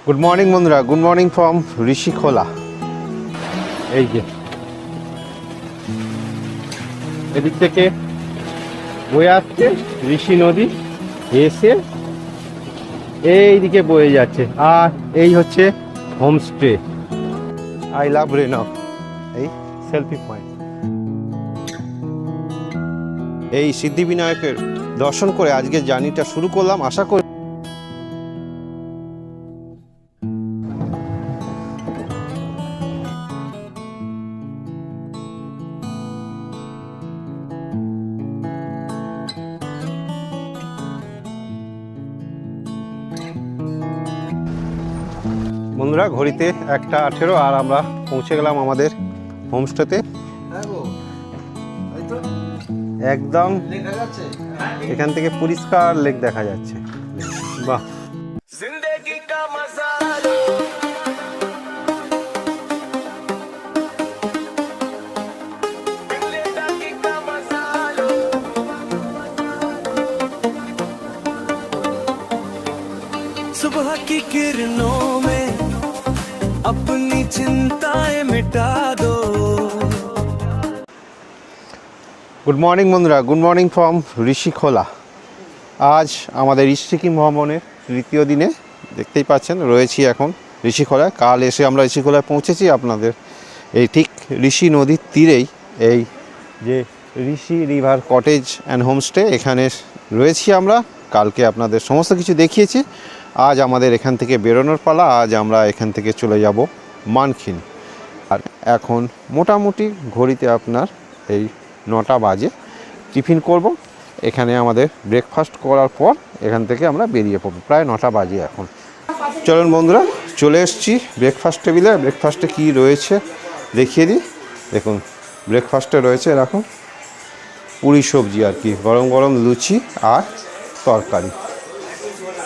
Good morning বন্ধুরা, good morning from Rishikhola. এই যে এদিক থেকে বয়ে আসছে ঋষি নদী, এসে এইদিকে বয়ে যাচ্ছে। আর এই হচ্ছে হোমস্টে আই লাভ রেনক, এই সেলফি পয়েন্ট। এই সিদ্ধিবিনায়কের দর্শন করে আজকের জার্নিটা শুরু করলাম। আশা করি বন্ধুরা, ঘড়িতে 1:18 আর আমরা পৌঁছে গেলাম আমাদের হোমস্টেতে। একদম এখান থেকে পরিষ্কার লেক দেখা যাচ্ছে। বাহ, सुबह की किरणों में अपनी चिंताएं मिटा दो। গুড মর্নিং বন্ধুরা, গুড মর্নিং ফ্রম ঋষিখোলা। আজ আমাদের ঋষিকি ভ্রমণের তৃতীয় দিনে দেখতেই পাচ্ছেন রয়েছি এখন ঋষিখোলায়। কাল এসে আমরা ঋষিখোলায় পৌঁছেছি আপনাদের এই ঠিক ঋষি নদীর তীরেই এই যে ঋষি রিভার কটেজ অ্যান্ড হোমস্টে, এখানে রয়েছি আমরা। কালকে আপনাদের সমস্ত কিছু দেখিয়েছি। আজ আমাদের এখান থেকে বেরোনোর পালা। আজ আমরা এখান থেকে চলে যাব মানখিন। আর এখন মোটামুটি ঘড়িতে আপনার এই 9টা বাজে। টিফিন করব, এখানে আমাদের ব্রেকফাস্ট করার পর এখান থেকে আমরা বেরিয়ে পড়ব। প্রায় 9টা বাজে এখন। চলুন বন্ধুরা, চলে এসেছি ব্রেকফাস্ট টেবিলে। ব্রেকফাস্টে কী রয়েছে দেখিয়ে দিই। দেখুন, ব্রেকফাস্টে রয়েছে এরকম পুরি সবজি আর কি, গরম গরম লুচি আর তরকারি।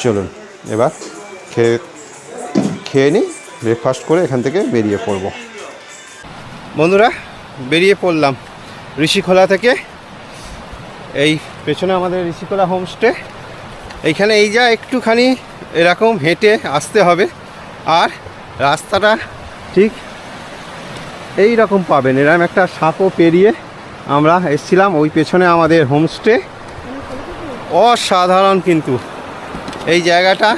চলুন এবার খেয়ে নিই, ব্রেকফাস্ট করে এখান থেকে বেরিয়ে পড়ব। বন্ধুরা, বেরিয়ে পড়লাম ঋষিখোলা থেকে। এই পেছনে আমাদের ঋষিখোলা হোমস্টে। এইখানে এই যা একটুখানি এরকম হেঁটে আসতে হবে। আর রাস্তাটা ঠিক এই রকম পাবেন, এরকম একটা সাঁকো পেরিয়ে আমরা এসেছিলাম। ওই পেছনে আমাদের হোমস্টে। অসাধারণ কিন্তু এই জায়গাটা,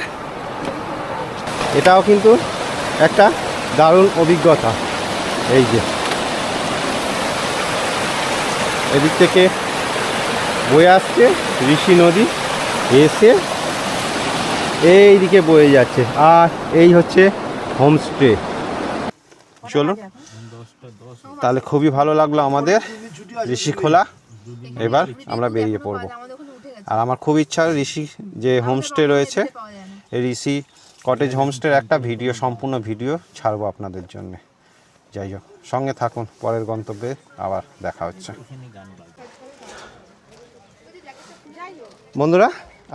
এটাও কিন্তু একটা দারুণ অভিজ্ঞতা। এই যে এদিক থেকে বয়ে আসছে ঋষি নদী, এসে এইদিকে বয়ে যাচ্ছে। আর এই হচ্ছে হোমস্টে। চলুন তাহলে, খুবই ভালো লাগলো আমাদের ঋষিখোলা। এবার আমরা বেরিয়ে পড়ব। আর আমার খুব ইচ্ছা ঋষি যে হোমস্টে রয়েছে, এই ঋষি কটেজ হোমস্টের একটা ভিডিও, সম্পূর্ণ ভিডিও ছাড়বো আপনাদের জন্য। যাই হোক, সঙ্গে থাকুন, পরের গন্তব্যে আবার দেখা হচ্ছে। বন্ধুরা,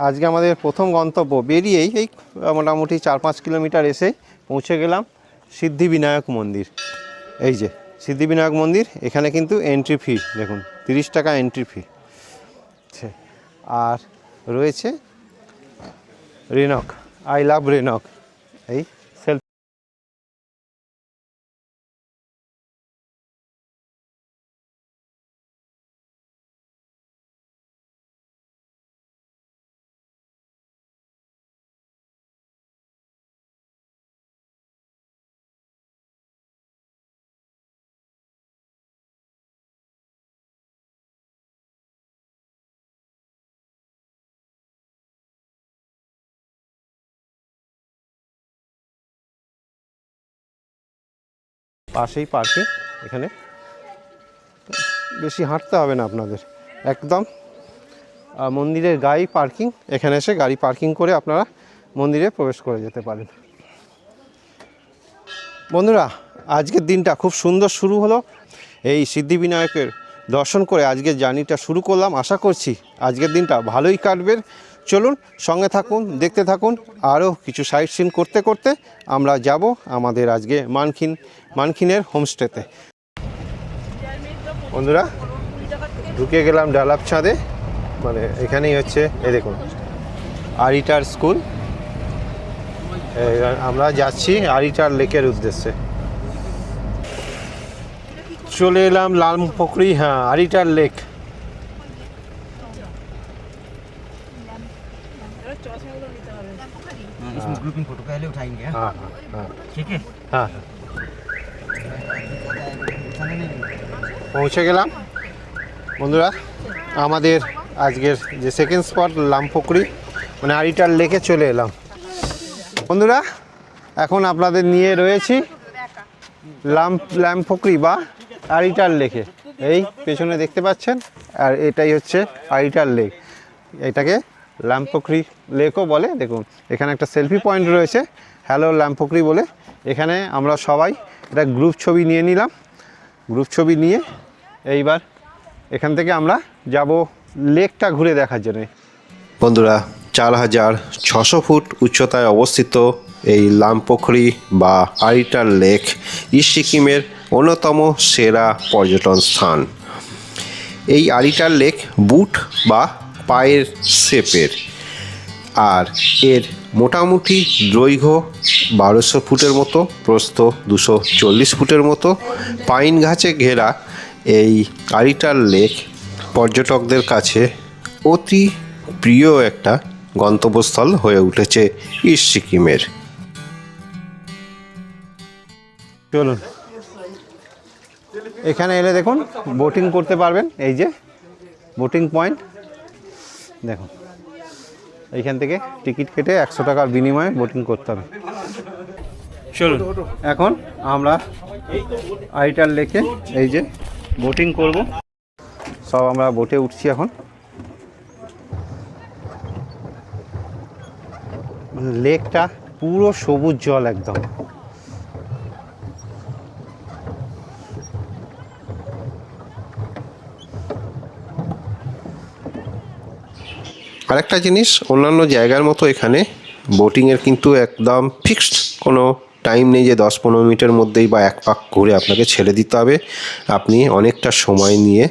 আজকে আমাদের প্রথম গন্তব্য বেরিয়েই এই মোটামুটি 4-5 কিলোমিটার এসেই পৌঁছে গেলাম সিদ্ধিবিনায়ক মন্দির। এই যে সিদ্ধিবিনায়ক মন্দির, এখানে কিন্তু এন্ট্রি ফি দেখুন 30 টাকা এন্ট্রি ফি। আর রয়েছে রেনক, আই লাভ রেনক, এই সেলফি। পাশেই পার্কিং, এখানে বেশি হাঁটতে হবে না আপনাদের, একদম মন্দিরের গাড়ি পার্কিং। এখানে এসে গাড়ি পার্কিং করে আপনারা মন্দিরে প্রবেশ করে যেতে পারেন। বন্ধুরা, আজকের দিনটা খুব সুন্দর শুরু হলো। এই সিদ্ধিবিনায়কের দর্শন করে আজকের জার্নিটা শুরু করলাম। আশা করছি আজকের দিনটা ভালোই কাটবে। চলুন সঙ্গে থাকুন, দেখতে থাকুন। আরও কিছু সাইট সিন করতে করতে আমরা যাব আমাদের আজকে মানখিনের হোমস্টেতে। বন্ধুরা, ঢুকে গেলাম ডালাপ ছাদে। মানে এখানেই হচ্ছে, এই দেখুন আরিটার স্কুল। আমরা যাচ্ছি আরিটার লেকের উদ্দেশ্যে। চলে এলাম লালপুকুরি, হ্যাঁ আরিটার লেক। इसमें ग्रुपिंग फोटो पहले उठाएंगे हाँ? हाँ हाँ ठीक है हाँ हाँ পৌঁছে গেলাম বন্ধুরা আমাদের আজকের যে সেকেন্ড স্পট লামপুকুরি মানে আরিটার লেকে চলে এলাম। বন্ধুরা এখন আপনাদের নিয়ে রয়েছি লামপুকুরি বা আরিটার লেকে। এই পেছনে দেখতে পাচ্ছেন, আর এটাই হচ্ছে আরিটার লেক। এটাকে লামপুকুরি লেকও বলে। দেখুন এখানে একটা সেলফি পয়েন্ট রয়েছে, হ্যালো লামপুকুরি বলে। এখানে আমরা সবাই একটা গ্রুপ ছবি নিয়ে নিলাম। গ্রুপ ছবি নিয়ে এইবার এখান থেকে আমরা যাব লেকটা ঘুরে দেখার জন্য। বন্ধুরা 4600 ফুট উচ্চতায় অবস্থিত এই লামপুকুরি বা আরিটার লেক ইস্ট সিকিমের অন্যতম সেরা পর্যটন স্থান। এই আরিটার লেক বুট বা পায়ের শেপের, আর এর মোটামুটি দৈর্ঘ্য 1200 ফুটের মতো, প্রস্থ 240 ফুটের মতো। পাইন গাছে ঘেরা এই আরিটার লেক পর্যটকদের কাছে অতি প্রিয় একটা গন্তব্যস্থল হয়ে উঠেছে ইস্ট সিকিমের। চলুন এখানে এলে দেখুন বোটিং করতে পারবেন। এই যে বোটিং পয়েন্ট দেখুন, এইখান থেকে টিকিট কেটে 100 টাকার বিনিময়ে বোটিং করতে হবে। চলুন এখন আমরা আরিটার লেকে এই যে বোটিং করব। সব আমরা বোটে উঠছি এখন। লেকটা পুরো সবুজ জল একদম। আরেকটা জিনিস, অন্যান্য জায়গার মতো এখানে বোটিংয়ের কিন্তু একদম ফিক্সড কোনো টাইম নেই যে 10-15 মিনিটের মধ্যেই বা এক পাক ঘুরে আপনাকে ছেড়ে দিতে হবে। আপনি অনেকটা সময় নিয়ে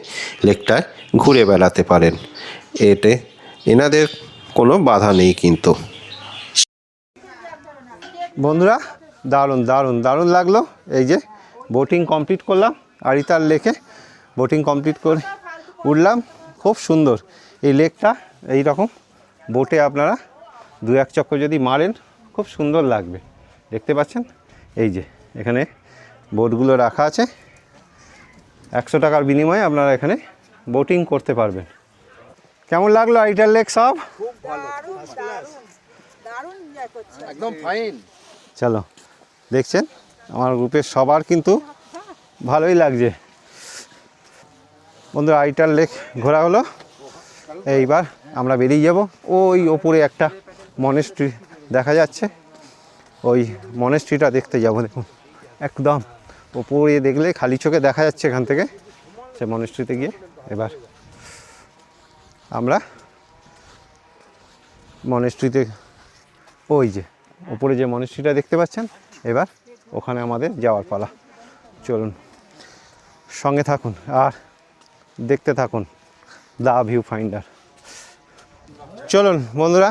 লেকটায় ঘুরে বেড়াতে পারেন, এতে এনাদের কোনো বাধা নেই কিন্তু। বন্ধুরা দারুণ দারুণ দারুণ লাগলো। এই যে বোটিং কমপ্লিট করলাম আরিটার লেকে, বোটিং কমপ্লিট করে উঠলাম। খুব সুন্দর এই লেকটা। এই রকম বোটে আপনারা 2-1 চক্কর যদি মারেন খুব সুন্দর লাগবে। দেখতে পাচ্ছেন এই যে এখানে বোটগুলো রাখা আছে, 100 টাকার বিনিময়ে আপনারা এখানে বোটিং করতে পারবেন। কেমন লাগলো আরিটার লেক সব? খুব ভালো, দারুণ এনজয় করছে, একদম ফাইন। চলো দেখছেন আমার গ্রুপের সবার কিন্তু ভালোই লাগছে। বন্ধুরা আরিটার লেক ঘোরা হলো, এইবার আমরা বেরিয়ে যাব। ওই ওপরে একটা মনেস্ট্রি দেখা যাচ্ছে, ওই মনেস্ট্রিটা দেখতে যাব। দেখুন একদম ওপরে দেখলে খালি চোখে দেখা যাচ্ছে এখান থেকে, সে মনেস্ট্রিতে গিয়ে এবার আমরা মনেস্ট্রিতে, ওই যে ওপরে যে মনেস্ট্রিটা দেখতে পাচ্ছেন, এবার ওখানে আমাদের যাওয়ার পালা। চলুন সঙ্গে থাকুন আর দেখতে থাকুন দ্য ভিউ ফাইন্ডার। চলুন বন্ধুরা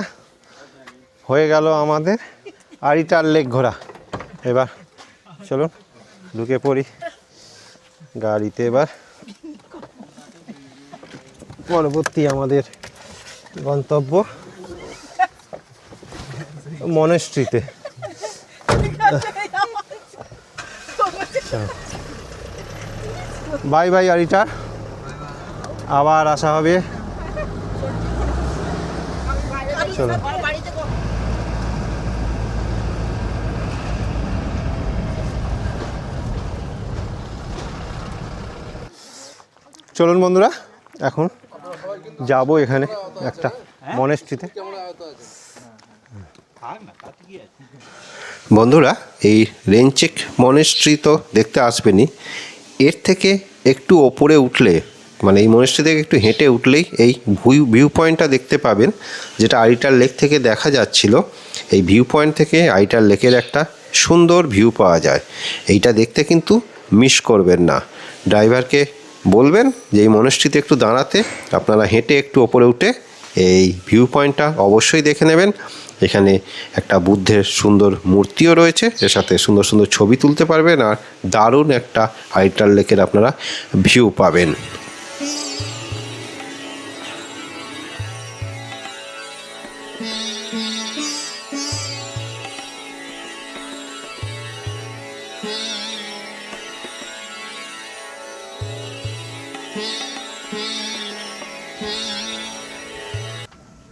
হয়ে গেল আমাদের আরিটার লেক ঘোরা। এবার চলুন ঢুকে পড়ি গাড়িতে। এবার পরবর্তী আমাদের গন্তব্য মনেস্ট্রিতে। বাই বাই আরিটার, আবার আসা হবে। চলো চলুন বন্ধুরা এখন যাব এখানে একটা মনেস্ট্রিতে। বন্ধুরা এই রেঞ্চেক মনেস্ট্রি তো দেখতে আসবেনই, এর থেকে একটু ওপরে উঠলে মানে এই মনেস্ট্রি থেকে একটু হেঁটে উঠলেই এই ভিউ পয়েন্টটা দেখতে পাবেন, যেটা আরিটার লেক থেকে দেখা যাচ্ছিল। এই ভিউ পয়েন্ট থেকে আরিটার লেকের একটা সুন্দর ভিউ পাওয়া যায়। এইটা দেখতে কিন্তু মিস করবেন না। ড্রাইভারকে বলবেন যে এই মনেস্ট্রিতে একটু দাঁড়াতে, আপনারা হেঁটে একটু ওপরে উঠে এই ভিউ পয়েন্টটা অবশ্যই দেখে নেবেন। এখানে একটা বুদ্ধের সুন্দর মূর্তিও রয়েছে, এর সাথে সুন্দর সুন্দর ছবি তুলতে পারবেন আর দারুণ একটা আরিটাল লেকের আপনারা ভিউ পাবেন।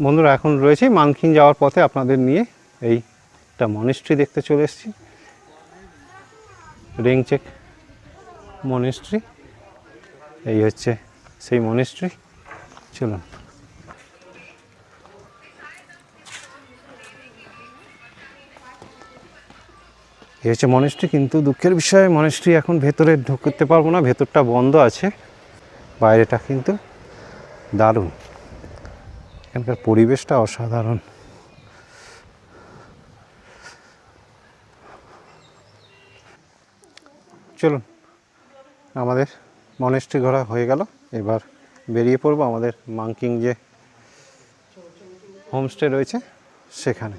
বন্ধুরা এখন রয়েছে মানকিন যাওয়ার পথে আপনাদের নিয়ে এই একটা মনেস্ট্রি দেখতে চলে এসেছি, রেংচেক মনেস্ট্রি। এই হচ্ছে সেই মনেস্ট্রি, চলুন। এই হচ্ছে মনেস্ট্রি, কিন্তু দুঃখের বিষয় মনেস্ট্রি এখন ভেতরে ঢুকতে পারবো না, ভেতরটা বন্ধ আছে, বাইরেটা কিন্তু দারুণ। এখানকার পরিবেশটা অসাধারণ। চলুন, আমাদের মনেস্ট্রি ঘোরা হয়ে গেল, এবার বেরিয়ে পড়বো আমাদের মানকিন যে হোমস্টে রয়েছে সেখানে।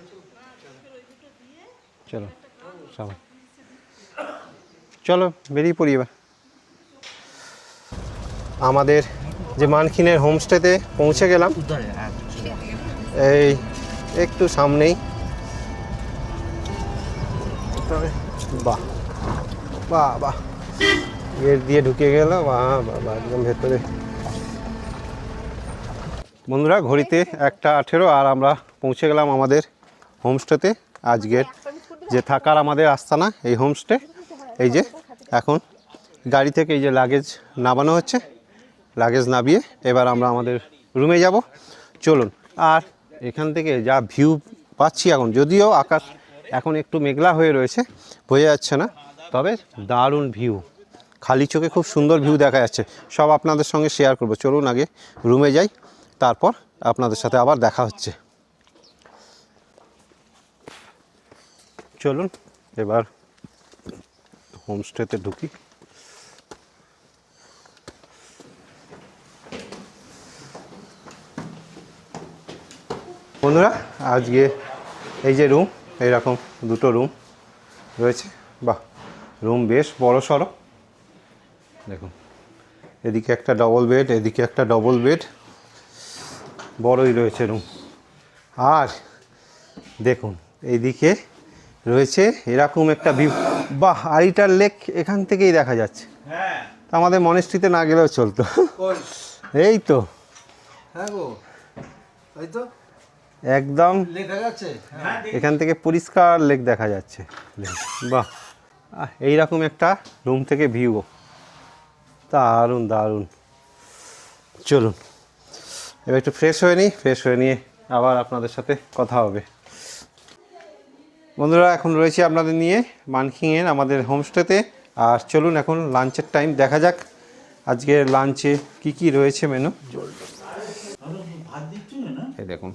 চলো সবাই, চলো বেরিয়ে পড়ি এবার। আমাদের যে মানকিনের হোমস্টেতে পৌঁছে গেলাম, उधर है এই একটু সামনেই। বাহ বাহ বাহ, গেট দিয়ে ঢুকে গেল, বাহ বাবা একদম ভেতরে। বন্ধুরা ঘড়িতে 1:18 আর আমরা পৌঁছে গেলাম আমাদের হোমস্টেতে। আজকের যে থাকার আমাদের আস্তানা এই হোমস্টে। এই যে এখন গাড়ি থেকে এই যে লাগেজ নামানো হচ্ছে, লাগেজ নামিয়ে এবার আমরা আমাদের রুমে যাব। চলুন, আর এখান থেকে যা ভিউ পাচ্ছি এখন, যদিও আকাশ এখন একটু মেঘলা হয়ে রয়েছে, বোঝা যাচ্ছে না, তবে দারুণ ভিউ, খালি চোখে খুব সুন্দর ভিউ দেখা যাচ্ছে। সব আপনাদের সঙ্গে শেয়ার করব। চলুন আগে রুমে যাই, তারপর আপনাদের সাথে আবার দেখা হচ্ছে। চলুন এবার হোমস্টেতে ঢুকি। বন্ধুরা আজকে এই যে রুম, এইরকম দুটো রুম রয়েছে। বাহ, রুম বেশ বড় সড়ো। দেখুন এদিকে একটা ডবল বেড, এদিকে একটা ডবল বেড, বড়ই রয়েছে রুম। আর দেখুন এইদিকে রয়েছে এরকম একটা ভিউ। বাহ, আরিটাল লেক এখান থেকেই দেখা যাচ্ছে। আমাদের মনেস্ট্রিতে না গেলেও চলতো। এই তো, হ্যাঁ গো, এই তো একদম লেখা যাচ্ছে। এখান থেকে পরিষ্কার লেক দেখা যাচ্ছে। বাহ, এইরকম একটা রুম থেকে ভিউ, দারুণ দারুণ। চলুন এবার একটু ফ্রেশ হয়ে নিই, ফ্রেশ হয়ে নিয়ে আবার আপনাদের সাথে কথা হবে। বন্ধুরা এখন রয়েছি আপনাদের নিয়ে মানকিনের আমাদের হোমস্টেতে। আর চলুন এখন লাঞ্চের টাইম, দেখা যাক আজকে লাঞ্চে কি কি রয়েছে মেনু। এই দেখুন,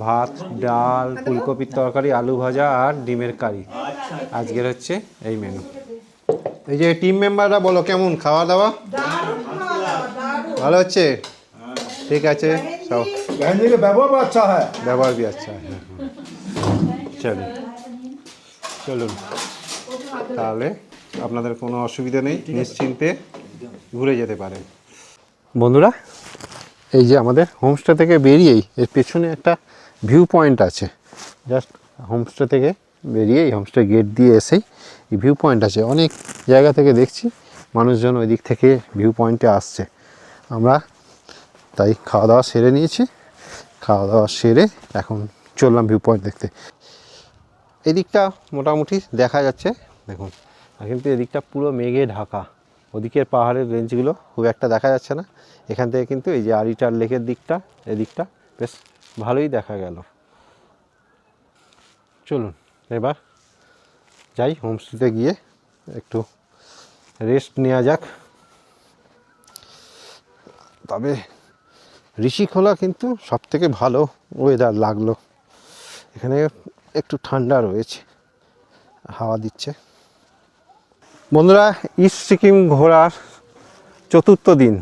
ভাত, ডাল, ফুলকপির তরকারি, আলু ভাজা আর ডিমের কারি আজকের হচ্ছে এই মেনু। এই যে টিম মেম্বাররা বলো কেমন খাওয়া দাওয়া? ভালো হচ্ছে, ঠিক আছে সব। बहन जी का व्यवहार बड़ा अच्छा है। ব্যবহার भी अच्छा है। চলুন চলুন, তাহলে আপনাদের কোনো অসুবিধা নেই, নিশ্চিন্তে ঘুরে যেতে পারেন। বন্ধুরা এই যে আমাদের হোমস্টে থেকে বেরিয়েই এর পেছনে একটা ভিউ পয়েন্ট আছে। জাস্ট হোমস্টে থেকে বেরিয়েই, হোমস্টে গেট দিয়ে এসেই এই ভিউ পয়েন্ট আছে। অনেক জায়গা থেকে দেখছি মানুষজন ওই দিক থেকে ভিউ পয়েন্টে আসছে। আমরা তাই খাওয়া দাওয়া সেরে নিয়েছি, খাওয়া দাওয়া সেরে এখন চললাম ভিউ পয়েন্ট দেখতে। এদিকটা মোটামুটি দেখা যাচ্ছে দেখুন, আর কিন্তু এদিকটা পুরো মেঘে ঢাকা, ওদিকের পাহাড়ের রেঞ্জগুলো খুব একটা দেখা যাচ্ছে না। এখান থেকে কিন্তু এই যে আরিটাল লেকের দিকটা, এদিকটা বেশ ভালোই দেখা গেল। চলুন এবার যাই হোমস্টেতে গিয়ে একটু রেস্ট নেওয়া যাক। তবে ঋষিখোলা কিন্তু সবথেকে ভালো ওয়েদার লাগলো, এখানে একটু ঠান্ডা রয়েছে, হাওয়া দিচ্ছে। বন্ধুরা ইস্ট সিকিম ঘোরার 4র্থ দিন,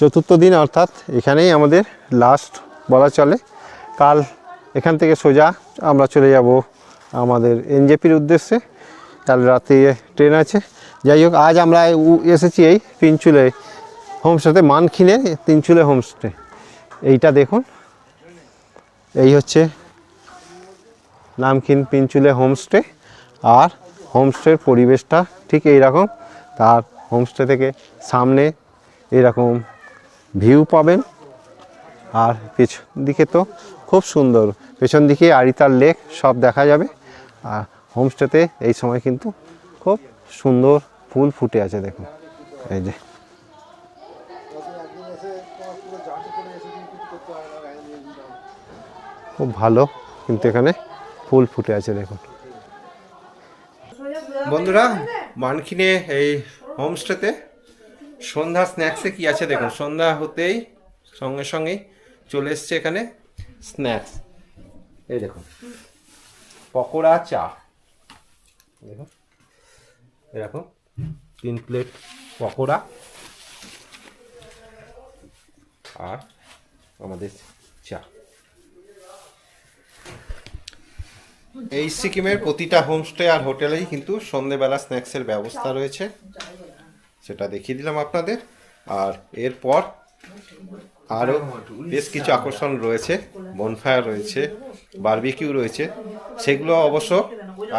চতুর্থ দিন, অর্থাৎ এখানেই আমাদের লাস্ট বলা চলে। কাল এখান থেকে সোজা আমরা চলে যাব আমাদের এনজেপির উদ্দেশ্যে। কাল রাতে ট্রেন আছে। যাই হোক, আজ আমরা এসেছি এই পিঞ্চুলে হোমস্টেতে, মানখিনে তিনচুলে হোমস্টে। এইটা দেখুন, এই হচ্ছে নামখিন পিঞ্চুলে হোমস্টে। আর হোমস্টের পরিবেশটা ঠিক এই রকম। তার হোমস্টে থেকে সামনে এরকম ভিউ পাবেন। আর পেছন দিকে তো খুব সুন্দর, পেছন দিকে আরিতার লেক সব দেখা যাবে। আর হোমস্টেতে এই সময় কিন্তু খুব সুন্দর ফুল ফুটে আছে, দেখুন এই যে। খুব ভালো কিন্তু এখানে ফুল ফুটে আছে, দেখুন বন্ধুরা। মানখিনে এই হোমস্টেতে সন্ধ্যা স্ন্যাক্সে কি আছে দেখুন। সন্ধ্যা হতেই সঙ্গে সঙ্গেই চলে এসছে এখানে স্ন্যাক্স। এই দেখুন, পকোড়া, চা, দেখুন এরকম 3 প্লেট পকোড়া আর আমাদের চা। এই সিকিমের প্রতিটা হোমস্টে আর হোটেলেই কিন্তু সন্ধেবেলা স্ন্যাক্সের ব্যবস্থা রয়েছে, সেটা দেখিয়ে দিলাম আপনাদের। আর এরপর আরও বেশ কিছু আকর্ষণ রয়েছে, বনফায়ার রয়েছে, বারবিকিউ রয়েছে, সেগুলো অবশ্য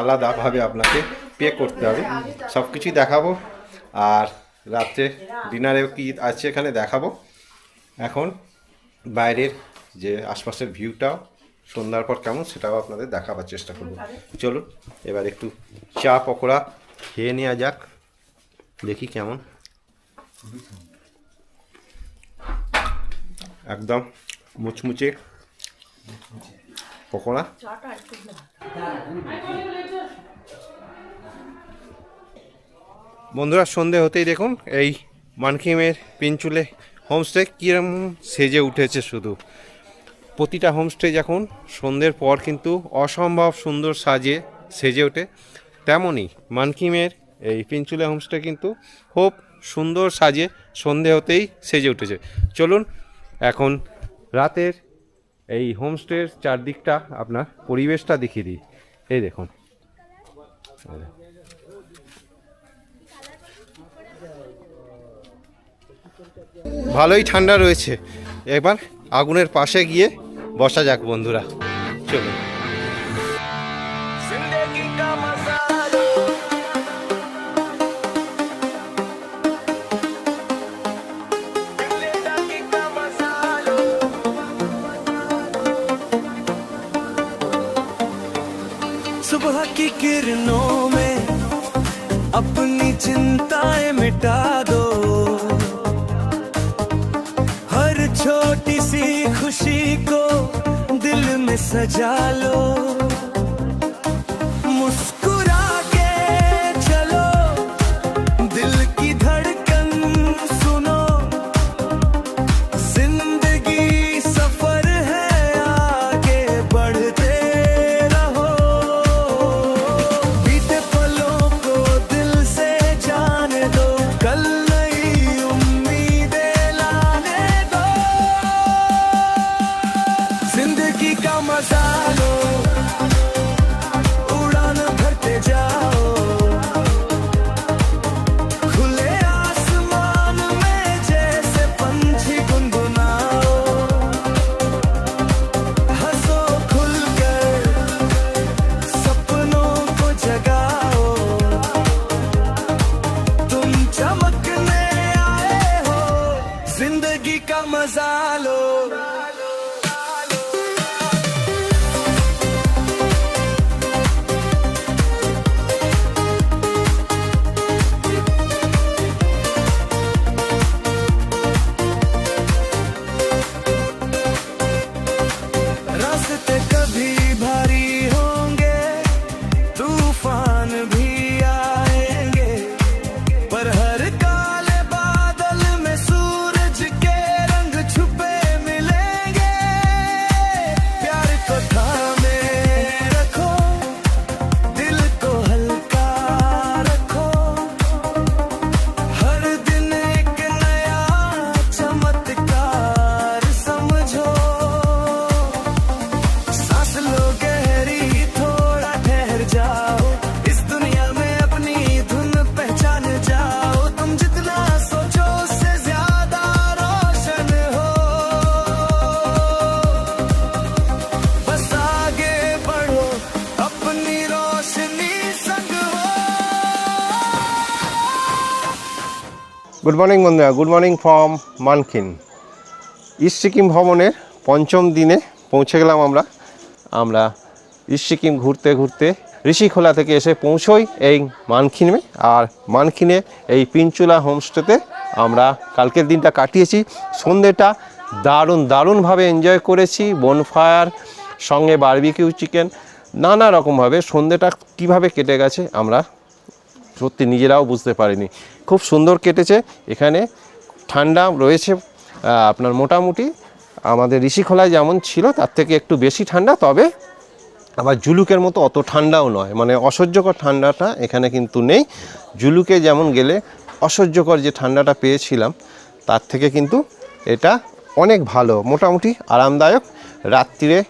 আলাদাভাবে আপনাকে পে করতে হবে। সব কিছুই দেখাবো। আর রাত্রে ডিনারেও কি আছে এখানে দেখাবো। এখন বাইরের যে আশপাশের ভিউটাও সন্ধ্যার পর কেমন সেটাও আপনাদের দেখাবার চেষ্টা করব। চলুন এবার একটু চা পকোড়া খেয়ে নেওয়া যাক, দেখি কেমন। একদম মুচমুচে পকোড়া। বন্ধুরা, সন্ধে হতেই দেখুন এই মানখিমের পিঞ্চুলে হোমস্টে কীরকম সেজে উঠেছে। শুধু প্রতিটা হোমস্টে যখন সন্ধ্যের পর কিন্তু অসম্ভব সুন্দর সেজে ওঠে, তেমনই মানখিমের এই পিঞ্চুলে হোমস্টে কিন্তু খুব সুন্দর সাজে সন্ধে হতেই সেজে উঠেছে। চলুন এখন রাতের এই হোমস্টের চারদিকটা আপনার পরিবেশটা দেখিয়ে দিই। এই দেখুন, ভালোই ঠান্ডা রয়েছে। এবার আগুনের পাশে গিয়ে বসা যাক বন্ধুরা, চলুন। जिंदगी का मजा लो, जिंदगी का मजा लो, सुबह की किरणों में अपनी चिंताएं मिटा दो, हर छोटी सी खुशी को दिल में सजा लो, मुस्कुरा के चलो, दिल की धड़कन सुनो, जिंदगी सफर है आगे बढ़ते रहो, बीते पलों को दिल से जाने दो, कल नई उम्मीदें लाने दो, जिंदगी का मजा लो, उड़ान भरते जाओ, खुले आसमान में जैसे पंछी गुनगुनाओ, हंसो खुलकर सपनों को जगाओ, तुम चमकने आए हो, जिंदगी का मजा लो। रास्ते कभी भारी होंगे, तूफान भी आएंगे, पर हर काले बादल में सूरज के रंग छुपे গুড মর্নিং বন্ধুরা, good morning from Mankin. East Sikkim ভ্রমণের পঞ্চম দিনে পৌঁছে গেলাম আমরা ইস্ট সিকিম ঘুরতে ঘুরতে ঋষিখোলা থেকে এসে পৌঁছোই এই মানকিনে। আর মানকিনে এই পিনচুলা হোমস্টেতে আমরা কালকের দিনটা কাটিয়েছি। সন্ধ্যেটা দারুণভাবে এনজয় করেছি। বনফায়ার সঙ্গে বারবিকিউ চিকেন, নানা রকমভাবে সন্ধ্যেটা কীভাবে কেটে গেছে আমরা সত্যি নিজেরাও বুঝতে পারিনি। খুব সুন্দর কেটেছে। এখানে ঠান্ডা রয়েছে আপনার মোটামুটি আমাদের ঋষিখোলায় যেমন ছিল তার থেকে একটু বেশি ঠান্ডা, তবে আবার জুলুকের মতো অত ঠান্ডাও নয়, মানে অসহ্যকর ঠান্ডাটা এখানে কিন্তু নেই। জুলুকে যেমন গেলে অসহ্যকর যে ঠান্ডাটা পেয়েছিলাম তার থেকে কিন্তু এটা অনেক ভালো, মোটামুটি আরামদায়ক। রাত্রিরে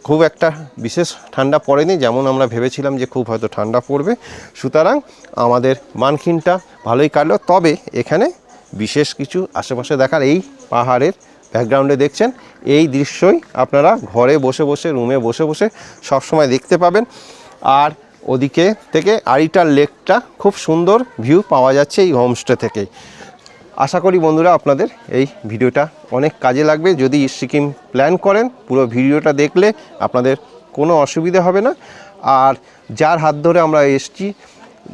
খুব একটা বিশেষ ঠান্ডা পড়েনি, যেমন আমরা ভেবেছিলাম যে খুব হয়তো ঠান্ডা পড়বে। সুতরাং আমাদের মানকিনটা ভালোই কাটলো। তবে এখানে বিশেষ কিছু আশেপাশে দেখার, এই পাহাড়ের ব্যাকগ্রাউন্ডে দেখছেন এই দৃশ্যই আপনারা ঘরে বসে বসে, রুমে বসে বসে সবসময় দেখতে পাবেন। আর ওদিকে থেকে আরিটার লেকটা খুব সুন্দর ভিউ পাওয়া যাচ্ছে এই হোমস্টে থেকেই। আশা করি বন্ধুরা আপনাদের এই ভিডিওটা অনেক কাজে লাগবে। যদি সিকিম প্ল্যান করেন পুরো ভিডিওটা দেখলে আপনাদের কোনো অসুবিধা হবে না। আর যার হাত ধরে আমরা এসেছি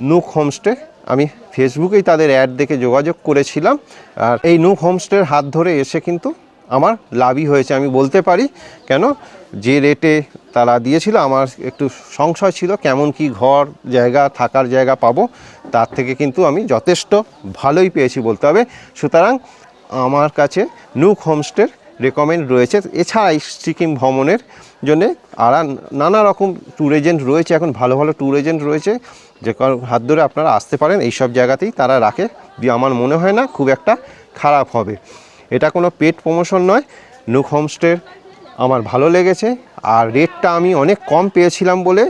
নুক হোমস্টে, আমি ফেসবুকেই তাদের অ্যাড দেখে যোগাযোগ করেছিলাম। আর এই নুক হোমস্টের হাত ধরে এসে কিন্তু আমার লাভই হয়েছে আমি বলতে পারি। কেন, যে রেটে তারা দিয়েছিল আমার একটু সংশয় ছিল কেমন কি ঘর জায়গা থাকার জায়গা পাবো, তার থেকে কিন্তু আমি যথেষ্ট ভালোই পেয়েছি বলতে হবে। সুতরাং আমার কাছে নুক হোমস্টের রেকমেন্ড রয়েছে। এছাড়া সিকিম ভ্রমণের জন্যে আর নানা রকম ট্যুর এজেন্ট রয়েছে, এখন ভালো ভালো ট্যুর এজেন্ট রয়েছে, যে হাত ধরে আপনারা আসতে পারেন। এইসব জায়গাতেই তারা রাখে, আমার মনে হয় না খুব একটা খারাপ হবে। এটা কোনো পেড প্রমোশন নয়। নুক হোমস্টের আমার ভালো লেগেছে। আর রেটটা আমি অনেক কম পেয়েছিলাম বলে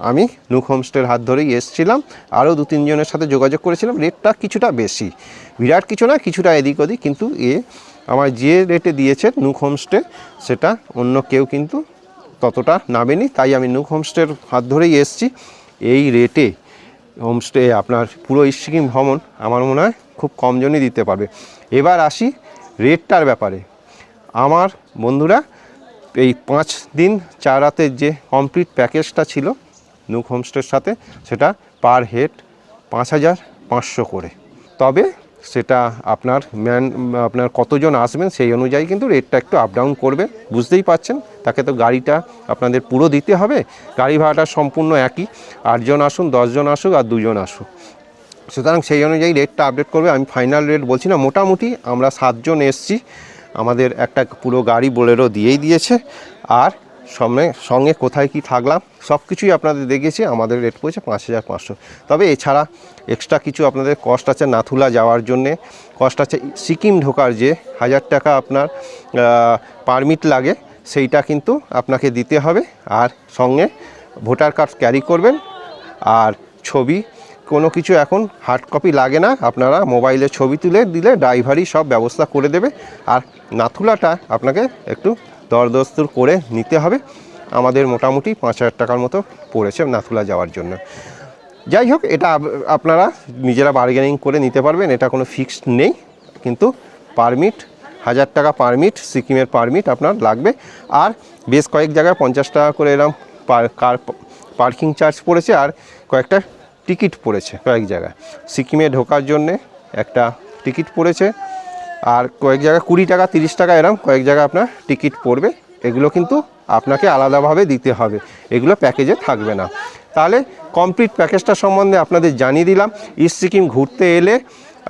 আমি নুক হোমস্টের হাত ধরেই এসেছিলাম। আরও 2-3 জনের সাথে যোগাযোগ করেছিলাম। রেটটা কিছুটা বেশি, বিরাট কিছু না, কিছুটা এদিক ওদিক, কিন্তু আমার যে রেটে দিয়েছে নুক হোমস্টে সেটা অন্য কেউ কিন্তু ততটা নামেনি। তাই আমি নুক হোমস্টের হাত ধরেই এসেছি। এই রেটে হোমস্টে আপনার পুরো ইস্ট সিকিম ভ্রমণ আমার মনে হয় খুব কম জনই দিতে পারবে। এবার আসি রেটটার ব্যাপারে। আমার বন্ধুরা এই 5 দিন 4 রাতের যে কমপ্লিট প্যাকেজটা ছিল নুক হোমস্টের সাথে, সেটা পার হেড 5,500 করে। তবে সেটা আপনার কতজন আসবেন সেই অনুযায়ী কিন্তু রেটটা একটু আপ ডাউন করবে। বুঝতেই পাচ্ছেন, তাকে তো গাড়িটা আপনাদের পুরো দিতে হবে। গাড়ি ভাড়াটা সম্পূর্ণ একই, 8 জন আসুন, 10 জন আসুক আর 2 জন আসুক। সুতরাং সেই অনুযায়ী রেটটা আপডেট করবে। আমি ফাইনাল রেট বলছি না, মোটামুটি আমরা 7 জন এসছি, আমাদের একটা পুরো গাড়ি বোলেরো দিয়েই দিয়েছে। আর সঙ্গে কোথায় কি থাকলাম সব কিছুই আপনাদের দেখিয়েছি। আমাদের রেট পড়েছে 5,500। তবে এছাড়া এক্সট্রা কিছু আপনাদের কস্ট আছে, নাথুলা যাওয়ার জন্যে কস্ট আছে। সিকিম ঢোকার যে 1000 টাকা আপনার পারমিট লাগে সেইটা কিন্তু আপনাকে দিতে হবে। আর সঙ্গে ভোটার কার্ড ক্যারি করবেন। আর ছবি কোনো কিছু এখন হার্ড কপি লাগে না, আপনারা মোবাইলে ছবি তুলে দিলে ড্রাইভারই সব ব্যবস্থা করে দেবে। আর নাথুলাটা আপনাকে একটু দরদস্তুর করে নিতে হবে। আমাদের মোটামুটি 5,000 টাকার মতো পড়েছে নাথুলা যাওয়ার জন্য। যাই হোক, এটা আপনারা নিজেরা বার্গেনিং করে নিতে পারবেন, এটা কোনো ফিক্সড নেই। কিন্তু পারমিট 1000 টাকা পারমিট, সিকিমের পারমিট আপনার লাগবে। আর বেশ কয়েক জায়গায় 50 টাকা করে এরকম কার পার্কিং চার্জ পড়েছে। আর কয়েকটা টিকিট পড়েছে কয়েক জায়গায়। সিকিমে ঢোকার জন্যে একটা টিকিট পড়েছে। আর কয়েক জায়গায় 20 টাকা 30 টাকা এরকম কয়েক জায়গায় আপনার টিকিট পড়বে। এগুলো কিন্তু আপনাকে আলাদাভাবে দিতে হবে, এগুলো প্যাকেজে থাকবে না। তাহলে কমপ্লিট প্যাকেজটা সম্বন্ধে আপনাদের জানিয়ে দিলাম। ইস্ট সিকিম ঘুরতে এলে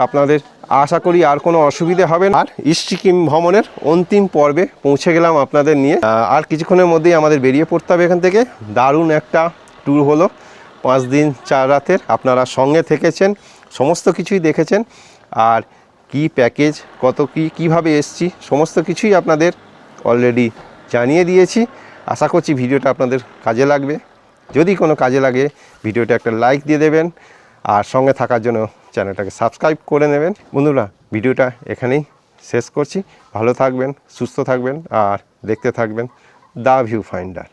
আপনাদের আশা করি আর কোনো অসুবিধে হবে না। আর ইস্ট সিকিম ভ্রমণের অন্তিম পর্বে পৌঁছে গেলাম আপনাদের নিয়ে। আর কিছুক্ষণের মধ্যেই আমাদের বেরিয়ে পড়তে হবে এখান থেকে। দারুণ একটা ট্যুর হলো, 5 দিন 4 রাতের। আপনারা সঙ্গে থেকেছেন, সমস্ত কিছুই দেখেছেন। আর কি প্যাকেজ, কত কীভাবে এসছি সমস্ত কিছুই আপনাদের অলরেডি জানিয়ে দিয়েছি। আশা করছি ভিডিওটা আপনাদের কাজে লাগবে। যদি কোনো কাজে লাগে ভিডিওটা একটা লাইক দিয়ে দেবেন। আর সঙ্গে থাকার জন্য চ্যানেলটাকে সাবস্ক্রাইব করে নেবেন। বন্ধুরা, ভিডিওটা এখানেই শেষ করছি। ভালো থাকবেন, সুস্থ থাকবেন আর দেখতে থাকবেন দ্য ভিউ ফাইন্ডার।